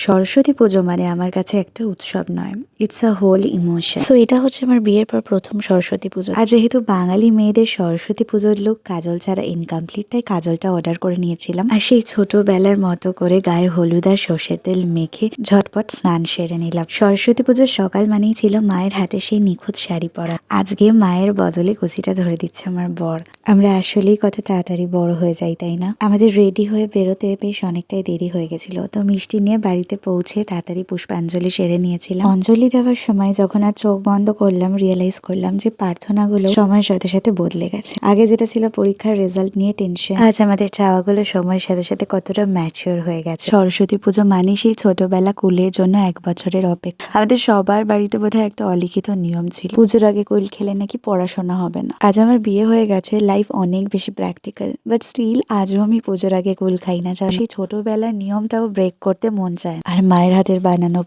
সরস্বতী পুজো মানে আমার কাছে একটা উৎসব নয়, it's a whole emotion. So এটা হচ্ছে আমার বিয়ের পর প্রথম সরস্বতী পুজো। আর যেহেতু বাঙালি মেয়েদের সরস্বতী পুজোর লুক কাজল ছাড়া ইনকমপ্লিট, তাই কাজলটা অর্ডার করে নিয়েছিলাম। আর সেই ছোটবেলার মতো করে গায়ে হলুদ আর সর্ষের তেল মেখে ঝটপট স্নান সেরে নিলাম। সরস্বতী পুজোর সকাল মানেই ছিল মায়ের হাতে সেই নিখুঁত শাড়ি পরা। আজকে মায়ের বদলে কুচিটা ধরে দিচ্ছে আমার বর। আমরা আসলেই কত তাড়াতাড়ি বড় হয়ে যাই, তাই না? আমাদের রেডি হয়ে বেরোতে বেশ অনেকটাই দেরি হয়ে গেছিল, তো মিষ্টি নিয়ে বাড়িতে পৌঁছে তাড়াতাড়ি পুষ্পাঞ্জলি সেরে নিয়েছিলাম। অঞ্জলি দেওয়ার সময় যখন আর চোখ বন্ধ করলাম, রিয়েলাইজ করলাম যে প্রার্থনাগুলো সময়ের সাথে সাথে বদলে গেছে। আগে যেটা ছিল পরীক্ষার রেজাল্ট নিয়ে টেনশন, আজ আমাদের চাওয়াগুলো সময়ের সাথে সাথে কতটা ম্যাচিওর হয়ে গেছে। সরস্বতী পুজো মানে সেই ছোটবেলা কুলের জন্য 1 বছরের অপেক্ষা। আমাদের সবার বাড়িতে বোধহয় একটা অলিখিত নিয়ম ছিল, পুজোর আগে কুল খেলে নাকি পড়াশোনা হবে না। আজ আমার বিয়ে হয়ে গেছে, লাইফ অনেক বেশি প্র্যাকটিক্যাল, বাট স্টিল আজও আমি পুজোর আগে কুল খাই না। সেই ছোটবেলার নিয়মটাও ব্রেক করতে মন চায়। আর মায়ের হাতের বানানো